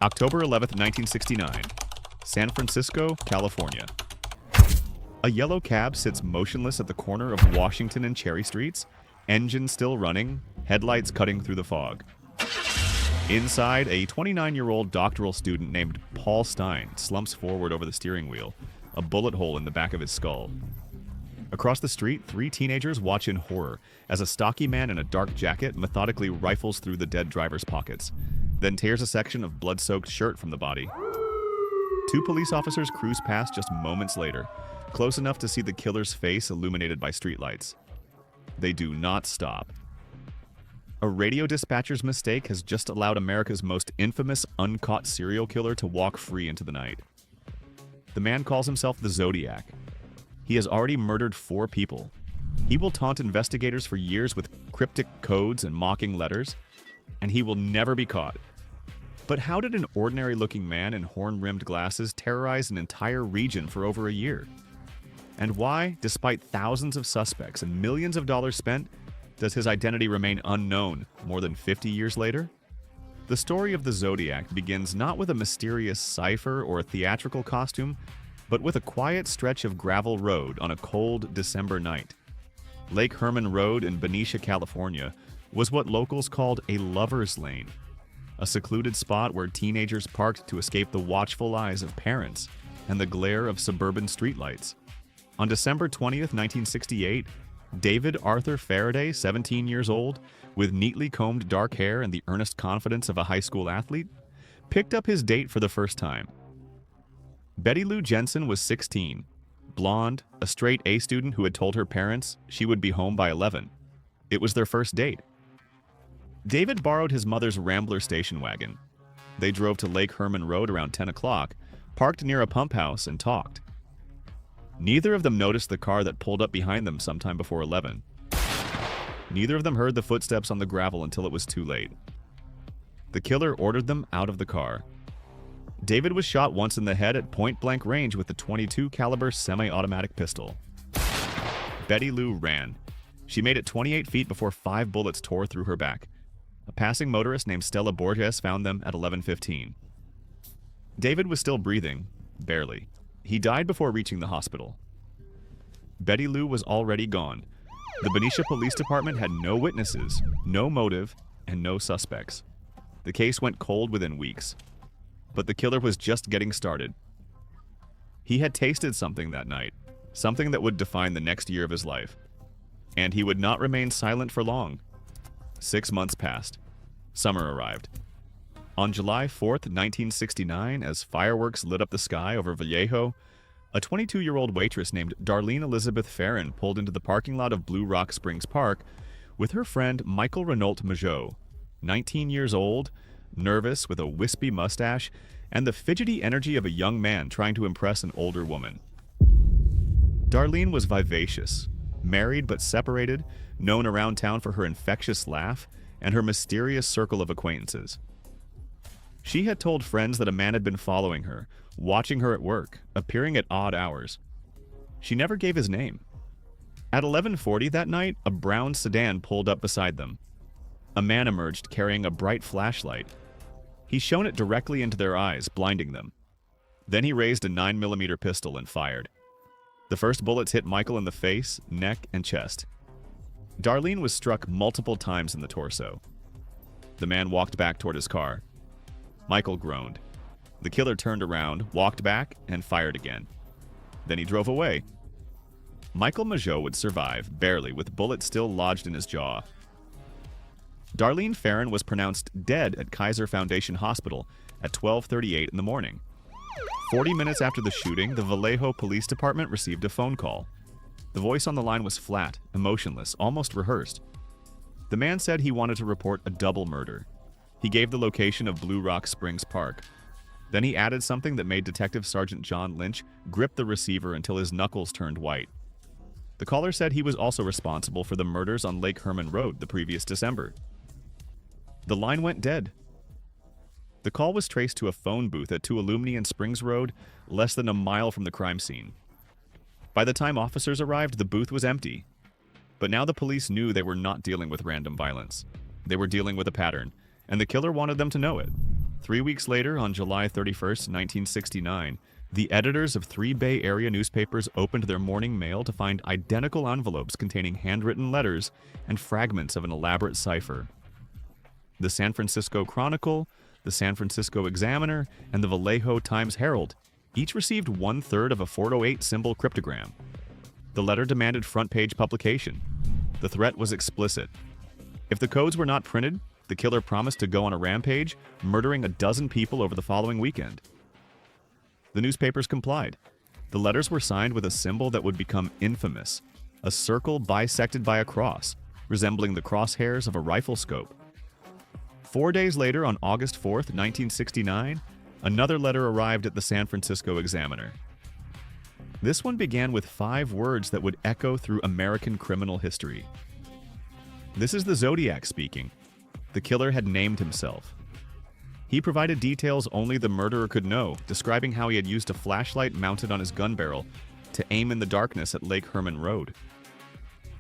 October 11th, 1969, San Francisco, California. A yellow cab sits motionless at the corner of Washington and Cherry Streets, engine still running, headlights cutting through the fog. Inside, a 29-year-old doctoral student named Paul Stein slumps forward over the steering wheel, a bullet hole in the back of his skull. Across the street, three teenagers watch in horror as a stocky man in a dark jacket methodically rifles through the dead driver's pockets, then tears a section of blood-soaked shirt from the body. Two police officers cruise past just moments later, close enough to see the killer's face illuminated by streetlights. They do not stop. A radio dispatcher's mistake has just allowed America's most infamous uncaught serial killer to walk free into the night. The man calls himself the Zodiac. He has already murdered 4 people. He will taunt investigators for years with cryptic codes and mocking letters, and he will never be caught. But how did an ordinary-looking man in horn-rimmed glasses terrorize an entire region for over a year? And why, despite thousands of suspects and millions of dollars spent, does his identity remain unknown more than 50 years later? The story of the Zodiac begins not with a mysterious cipher or a theatrical costume, but with a quiet stretch of gravel road on a cold December night. Lake Herman Road in Benicia, California, was what locals called a lover's lane, a secluded spot where teenagers parked to escape the watchful eyes of parents and the glare of suburban streetlights. On December 20th, 1968, David Arthur Faraday, 17 years old, with neatly combed dark hair and the earnest confidence of a high school athlete, picked up his date for the first time. Betty Lou Jensen was 16, blonde, a straight A student who had told her parents she would be home by 11. It was their first date. David borrowed his mother's Rambler station wagon. They drove to Lake Herman Road around 10 o'clock, parked near a pump house, and talked. Neither of them noticed the car that pulled up behind them sometime before 11. Neither of them heard the footsteps on the gravel until it was too late. The killer ordered them out of the car. David was shot once in the head at point-blank range with the .22 caliber semi-automatic pistol. Betty Lou ran. She made it 28 feet before 5 bullets tore through her back. A passing motorist named Stella Borges found them at 11:15. David was still breathing, barely. He died before reaching the hospital. Betty Lou was already gone. The Benicia Police Department had no witnesses, no motive, and no suspects. The case went cold within weeks. But the killer was just getting started. He had tasted something that night, something that would define the next year of his life. And he would not remain silent for long. 6 months passed. Summer arrived. On July 4th, 1969, as fireworks lit up the sky over Vallejo, a 22-year-old waitress named Darlene Elizabeth Farron pulled into the parking lot of Blue Rock Springs Park with her friend Michael Renault Majot, 19 years old, nervous with a wispy mustache, and the fidgety energy of a young man trying to impress an older woman. Darlene was vivacious, married but separated, known around town for her infectious laugh and her mysterious circle of acquaintances. She had told friends that a man had been following her, watching her at work, appearing at odd hours. She never gave his name. At 11:40 that night, a brown sedan pulled up beside them. A man emerged carrying a bright flashlight. He shone it directly into their eyes, blinding them. Then he raised a 9mm pistol and fired. The first bullets hit Michael in the face, neck, and chest. Darlene was struck multiple times in the torso. The man walked back toward his car. Michael groaned. The killer turned around, walked back, and fired again. Then he drove away. Michael Majot would survive, barely, with bullets still lodged in his jaw. Darlene Farron was pronounced dead at Kaiser Foundation Hospital at 12:38 in the morning. 40 minutes after the shooting, the Vallejo Police Department received a phone call. The voice on the line was flat, emotionless, almost rehearsed. The man said he wanted to report a double murder. He gave the location of Blue Rock Springs Park. Then he added something that made Detective Sergeant John Lynch grip the receiver until his knuckles turned white. The caller said he was also responsible for the murders on Lake Herman Road the previous December. The line went dead. The call was traced to a phone booth at Tuolumne and Springs Road, less than a mile from the crime scene. By the time officers arrived, the booth was empty. But now the police knew they were not dealing with random violence. They were dealing with a pattern, and the killer wanted them to know it. 3 weeks later, on July 31st, 1969, the editors of 3 Bay Area newspapers opened their morning mail to find identical envelopes containing handwritten letters and fragments of an elaborate cipher. The San Francisco Chronicle, the San Francisco Examiner, and the Vallejo Times-Herald each received 1/3 of a 408 symbol cryptogram. The letter demanded front-page publication. The threat was explicit. If the codes were not printed, the killer promised to go on a rampage, murdering a dozen people over the following weekend. The newspapers complied. The letters were signed with a symbol that would become infamous, a circle bisected by a cross, resembling the crosshairs of a rifle scope. 4 days later, on August 4th, 1969, another letter arrived at the San Francisco Examiner. This one began with 5 words that would echo through American criminal history. "This is the Zodiac speaking." The killer had named himself. He provided details only the murderer could know, describing how he had used a flashlight mounted on his gun barrel to aim in the darkness at Lake Herman Road.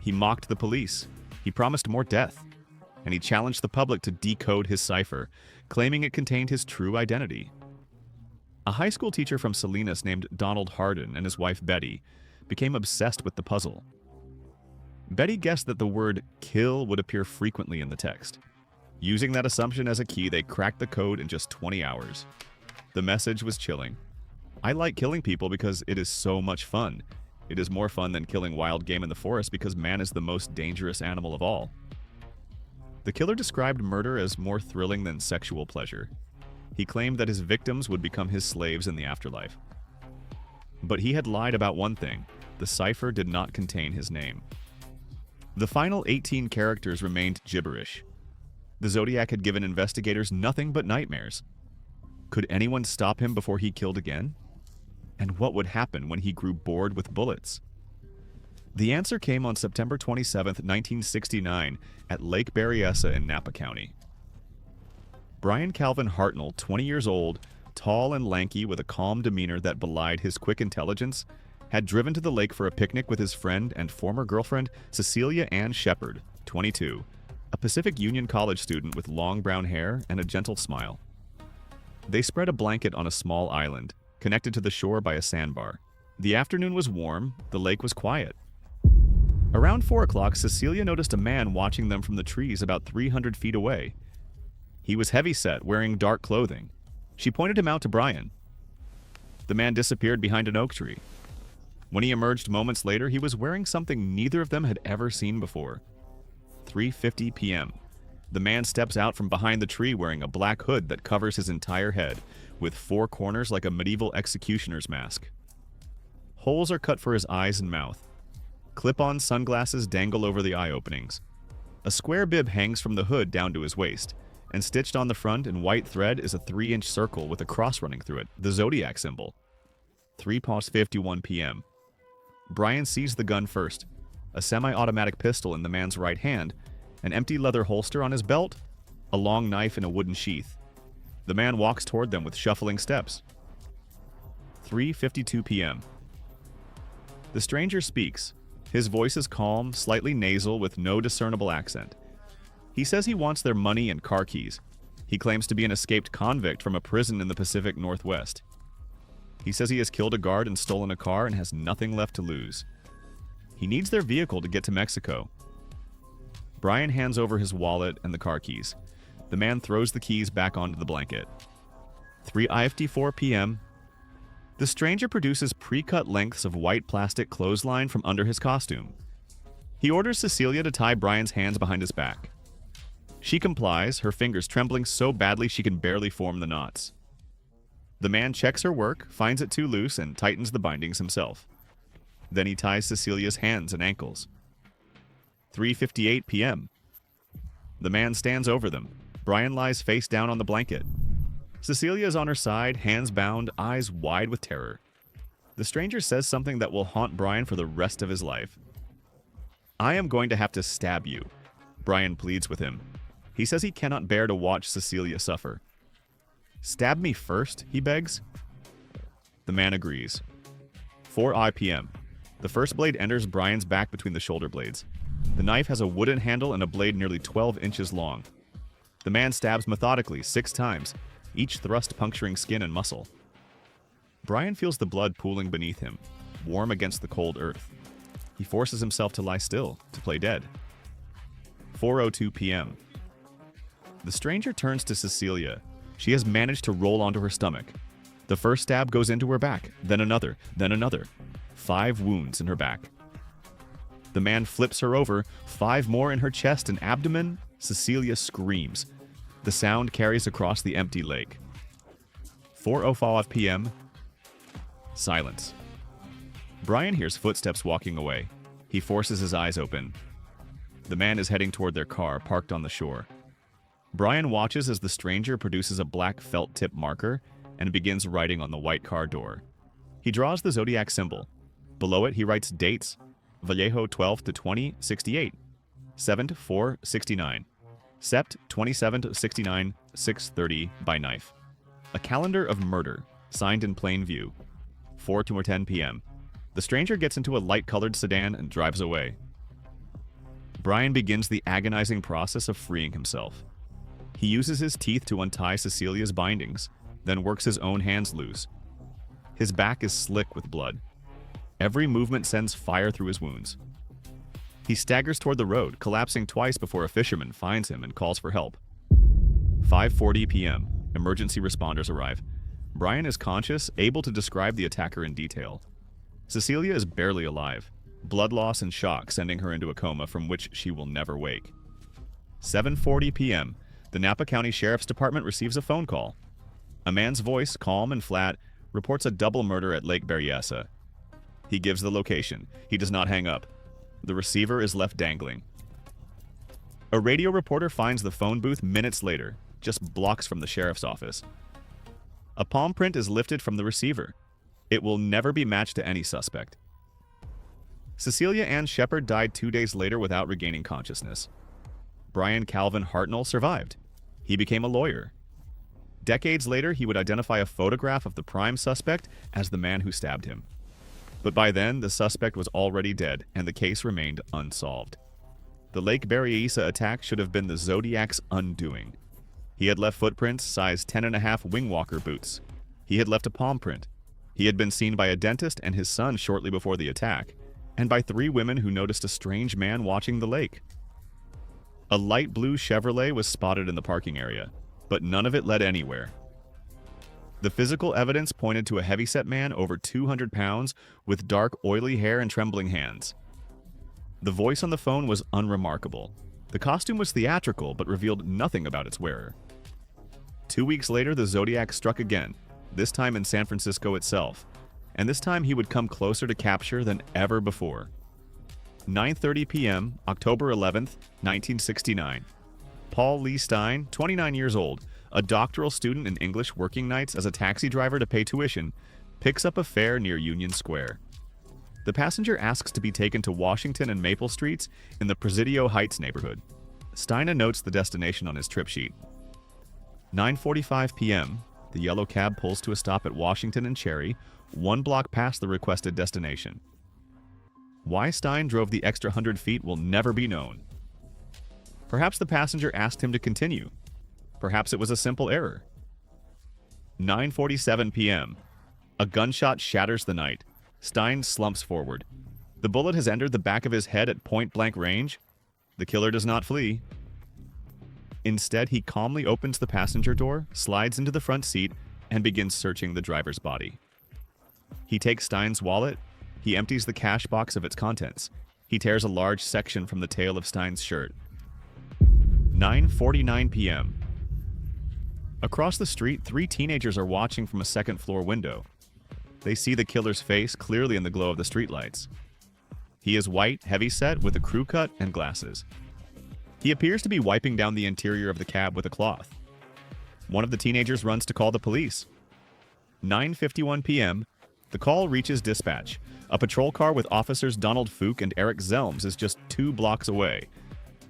He mocked the police, he promised more death, and he challenged the public to decode his cipher, claiming it contained his true identity. A high school teacher from Salinas named Donald Hardin and his wife Betty became obsessed with the puzzle. Betty guessed that the word "kill" would appear frequently in the text. Using that assumption as a key, they cracked the code in just 20 hours. The message was chilling. "I like killing people because it is so much fun. It is more fun than killing wild game in the forest because man is the most dangerous animal of all." The killer described murder as more thrilling than sexual pleasure. He claimed that his victims would become his slaves in the afterlife. But he had lied about one thing: the cipher did not contain his name. The final 18 characters remained gibberish. The Zodiac had given investigators nothing but nightmares. Could anyone stop him before he killed again? And what would happen when he grew bored with bullets? The answer came on September 27, 1969, at Lake Berryessa in Napa County. Brian Calvin Hartnell, 20 years old, tall and lanky with a calm demeanor that belied his quick intelligence, had driven to the lake for a picnic with his friend and former girlfriend, Cecilia Ann Shepard, 22, a Pacific Union College student with long brown hair and a gentle smile. They spread a blanket on a small island, connected to the shore by a sandbar. The afternoon was warm, the lake was quiet. Around 4 o'clock, Cecilia noticed a man watching them from the trees about 300 feet away. He was heavy-set, wearing dark clothing. She pointed him out to Brian. The man disappeared behind an oak tree. When he emerged moments later, he was wearing something neither of them had ever seen before. 3:50 p.m. The man steps out from behind the tree wearing a black hood that covers his entire head, with 4 corners like a medieval executioner's mask. Holes are cut for his eyes and mouth. Clip-on sunglasses dangle over the eye openings. A square bib hangs from the hood down to his waist, and stitched on the front in white thread is a 3-inch circle with a cross running through it, the Zodiac symbol. 3:51 p.m. Brian sees the gun first. A semi-automatic pistol in the man's right hand, an empty leather holster on his belt, a long knife in a wooden sheath. The man walks toward them with shuffling steps. 3:52 p.m. The stranger speaks. His voice is calm, slightly nasal, with no discernible accent. He says he wants their money and car keys. He claims to be an escaped convict from a prison in the Pacific Northwest. He says he has killed a guard and stolen a car and has nothing left to lose. He needs their vehicle to get to Mexico. Brian hands over his wallet and the car keys. The man throws the keys back onto the blanket. 3:54 p.m. The stranger produces pre-cut lengths of white plastic clothesline from under his costume. He orders Cecilia to tie Brian's hands behind his back. She complies, her fingers trembling so badly she can barely form the knots. The man checks her work, finds it too loose, and tightens the bindings himself. Then he ties Cecilia's hands and ankles. 3:58 p.m. The man stands over them. Brian lies face down on the blanket. Cecilia is on her side, hands bound, eyes wide with terror. The stranger says something that will haunt Brian for the rest of his life. "I am going to have to stab you," Brian pleads with him. He says he cannot bear to watch Cecilia suffer. "Stab me first," he begs. The man agrees. 4 p.m. The first blade enters Brian's back between the shoulder blades. The knife has a wooden handle and a blade nearly 12 inches long. The man stabs methodically 6 times, each thrust puncturing skin and muscle. Brian feels the blood pooling beneath him, warm against the cold earth. He forces himself to lie still, to play dead. 4:02 p.m. The stranger turns to Cecilia. She has managed to roll onto her stomach. The first stab goes into her back, then another, then another. 5 wounds in her back. The man flips her over, 5 more in her chest and abdomen. Cecilia screams. The sound carries across the empty lake. 4:05 p.m. Silence. Brian hears footsteps walking away. He forces his eyes open. The man is heading toward their car, parked on the shore. Brian watches as the stranger produces a black felt-tip marker and begins writing on the white car door. He draws the zodiac symbol. Below it, he writes dates: Vallejo 12 to 20, 68, 7 to 4, 69, Sept 27 to 69, 6:30 by knife. A calendar of murder, signed in plain view. 4 to 10 p.m. The stranger gets into a light-colored sedan and drives away. Brian begins the agonizing process of freeing himself. He uses his teeth to untie Cecilia's bindings, then works his own hands loose. His back is slick with blood. Every movement sends fire through his wounds. He staggers toward the road, collapsing twice before a fisherman finds him and calls for help. 5:40 p.m. Emergency responders arrive. Brian is conscious, able to describe the attacker in detail. Cecilia is barely alive, blood loss and shock sending her into a coma from which she will never wake. 7:40 p.m. The Napa County Sheriff's Department receives a phone call. A man's voice, calm and flat, reports a double murder at Lake Berryessa. He gives the location. He does not hang up. The receiver is left dangling. A radio reporter finds the phone booth minutes later, just blocks from the sheriff's office. A palm print is lifted from the receiver. It will never be matched to any suspect. Cecilia Ann Shepard died 2 days later without regaining consciousness. Brian Calvin Hartnell survived. He became a lawyer. Decades later, he would identify a photograph of the prime suspect as the man who stabbed him. But by then, the suspect was already dead, and the case remained unsolved. The Lake Berryessa attack should have been the Zodiac's undoing. He had left footprints size 10.5 wing-walker boots. He had left a palm print. He had been seen by a dentist and his son shortly before the attack, and by 3 women who noticed a strange man watching the lake. A light blue Chevrolet was spotted in the parking area, but none of it led anywhere. The physical evidence pointed to a heavyset man over 200 pounds with dark, oily hair and trembling hands. The voice on the phone was unremarkable. The costume was theatrical but revealed nothing about its wearer. 2 weeks later, the Zodiac struck again, this time in San Francisco itself, and this time he would come closer to capture than ever before. 9:30 p.m., October 11th, 1969. Paul Lee Stein, 29 years old, a doctoral student in English working nights as a taxi driver to pay tuition, picks up a fare near Union Square. The passenger asks to be taken to Washington and Maple Streets in the Presidio Heights neighborhood. Stein notes the destination on his trip sheet. 9:45 p.m., the yellow cab pulls to a stop at Washington and Cherry, 1 block past the requested destination. Why Stein drove the extra 100 feet will never be known. Perhaps the passenger asked him to continue. Perhaps it was a simple error. 9:47 p.m. A gunshot shatters the night. Stein slumps forward. The bullet has entered the back of his head at point-blank range. The killer does not flee. Instead, he calmly opens the passenger door, slides into the front seat, and begins searching the driver's body. He takes Stein's wallet. He empties the cash box of its contents. He tears a large section from the tail of Stein's shirt. 9:49 p.m. Across the street, 3 teenagers are watching from a second-floor window. They see the killer's face clearly in the glow of the streetlights. He is white, heavy-set, with a crew cut and glasses. He appears to be wiping down the interior of the cab with a cloth. One of the teenagers runs to call the police. 9:51 p.m. The call reaches dispatch. A patrol car with officers Donald Fook and Eric Zelms is just 2 blocks away.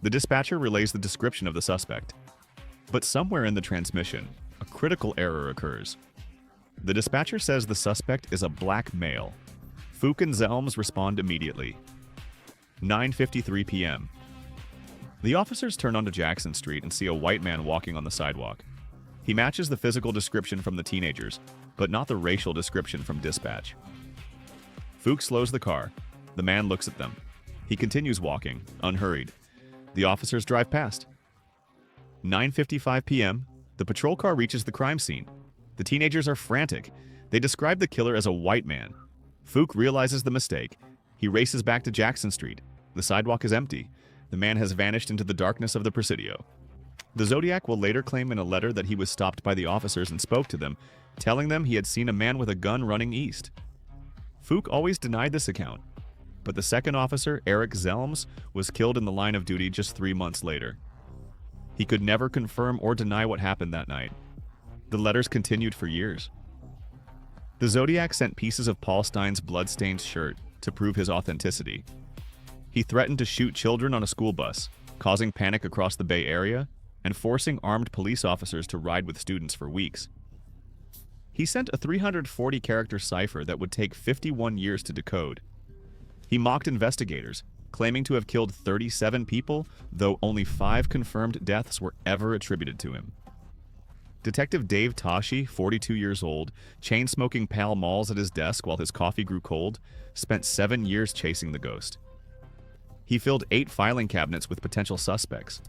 The dispatcher relays the description of the suspect. But somewhere in the transmission, a critical error occurs. The dispatcher says the suspect is a black male. Fook and Zelms respond immediately. 9:53 p.m. The officers turn onto Jackson Street and see a white man walking on the sidewalk. He matches the physical description from the teenagers, but not the racial description from dispatch. Fuchs slows the car. The man looks at them. He continues walking, unhurried. The officers drive past. 9:55 p.m., the patrol car reaches the crime scene. The teenagers are frantic. They describe the killer as a white man. Fuchs realizes the mistake. He races back to Jackson Street. The sidewalk is empty. The man has vanished into the darkness of the Presidio. The Zodiac will later claim in a letter that he was stopped by the officers and spoke to them, telling them he had seen a man with a gun running east. Fuchs always denied this account, but the second officer, Eric Zelms, was killed in the line of duty just 3 months later. He could never confirm or deny what happened that night. The letters continued for years. The Zodiac sent pieces of Paul Stein's blood-stained shirt to prove his authenticity. He threatened to shoot children on a school bus, causing panic across the Bay Area and forcing armed police officers to ride with students for weeks. He sent a 340-character cipher that would take 51 years to decode. He mocked investigators, claiming to have killed 37 people, though only 5 confirmed deaths were ever attributed to him. Detective Dave Toschi, 42 years old, chain-smoking Pall Malls at his desk while his coffee grew cold, spent 7 years chasing the ghost. He filled 8 filing cabinets with potential suspects.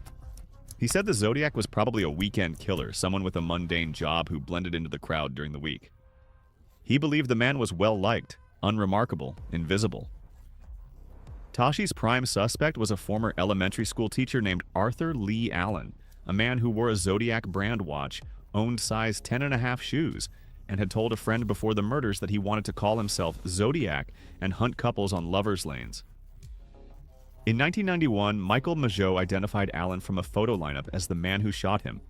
He said the Zodiac was probably a weekend killer, someone with a mundane job who blended into the crowd during the week. He believed the man was well-liked, unremarkable, invisible. Toschi's prime suspect was a former elementary school teacher named Arthur Lee Allen, a man who wore a Zodiac brand watch, owned size 10.5 shoes, and had told a friend before the murders that he wanted to call himself Zodiac and hunt couples on lovers' lanes. In 1991, Michael Mageau identified Allen from a photo lineup as the man who shot him.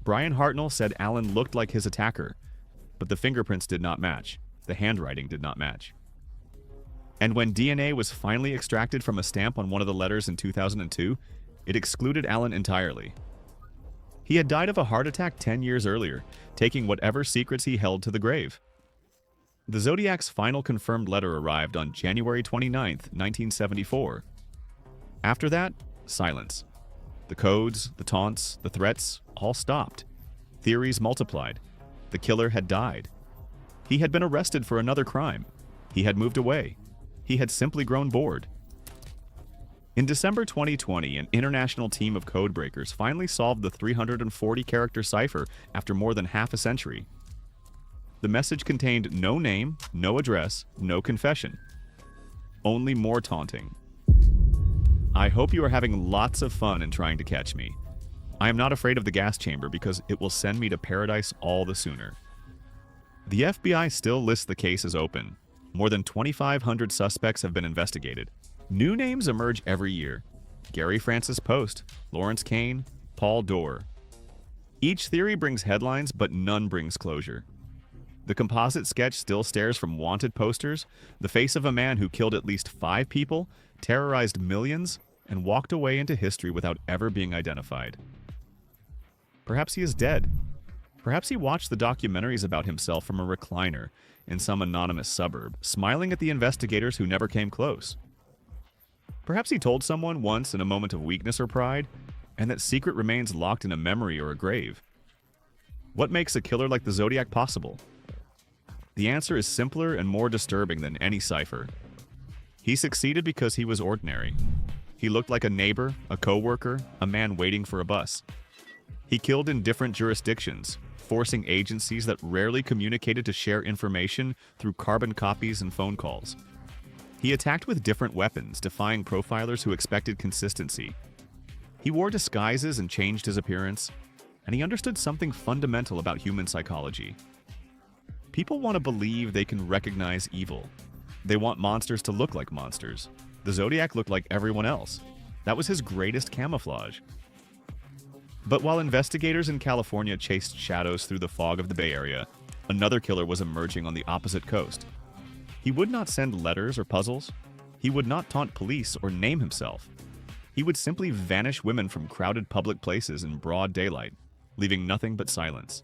Brian Hartnell said Allen looked like his attacker, but the fingerprints did not match. The handwriting did not match. And when DNA was finally extracted from a stamp on one of the letters in 2002, it excluded Allen entirely. He had died of a heart attack 10 years earlier, taking whatever secrets he held to the grave. The Zodiac's final confirmed letter arrived on January 29, 1974. After that, silence. The codes, the taunts, the threats, all stopped. Theories multiplied. The killer had died. He had been arrested for another crime. He had moved away. He had simply grown bored. In December 2020, an international team of codebreakers finally solved the 340-character cipher after more than half a century. The message contained no name, no address, no confession. Only more taunting. I hope you are having lots of fun in trying to catch me. I am not afraid of the gas chamber because it will send me to paradise all the sooner. The FBI still lists the case as open. More than 2,500 suspects have been investigated. New names emerge every year. Gary Francis Post, Lawrence Kane, Paul Dorr. Each theory brings headlines, but none brings closure. The composite sketch still stares from wanted posters, the face of a man who killed at least 5 people, terrorized millions, and walked away into history without ever being identified. Perhaps he is dead. Perhaps he watched the documentaries about himself from a recliner in some anonymous suburb, smiling at the investigators who never came close. Perhaps he told someone once in a moment of weakness or pride, and that secret remains locked in a memory or a grave. What makes a killer like the Zodiac possible? The answer is simpler and more disturbing than any cipher. He succeeded because he was ordinary. He looked like a neighbor, a coworker, a man waiting for a bus. He killed in different jurisdictions, forcing agencies that rarely communicated to share information through carbon copies and phone calls. He attacked with different weapons, defying profilers who expected consistency. He wore disguises and changed his appearance, and he understood something fundamental about human psychology. People want to believe they can recognize evil. They want monsters to look like monsters. The Zodiac looked like everyone else. That was his greatest camouflage. But while investigators in California chased shadows through the fog of the Bay Area, another killer was emerging on the opposite coast. He would not send letters or puzzles. He would not taunt police or name himself. He would simply vanish women from crowded public places in broad daylight, leaving nothing but silence.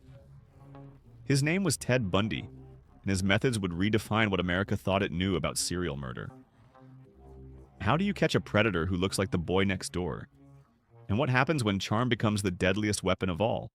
His name was Ted Bundy, and his methods would redefine what America thought it knew about serial murder. How do you catch a predator who looks like the boy next door? And what happens when charm becomes the deadliest weapon of all?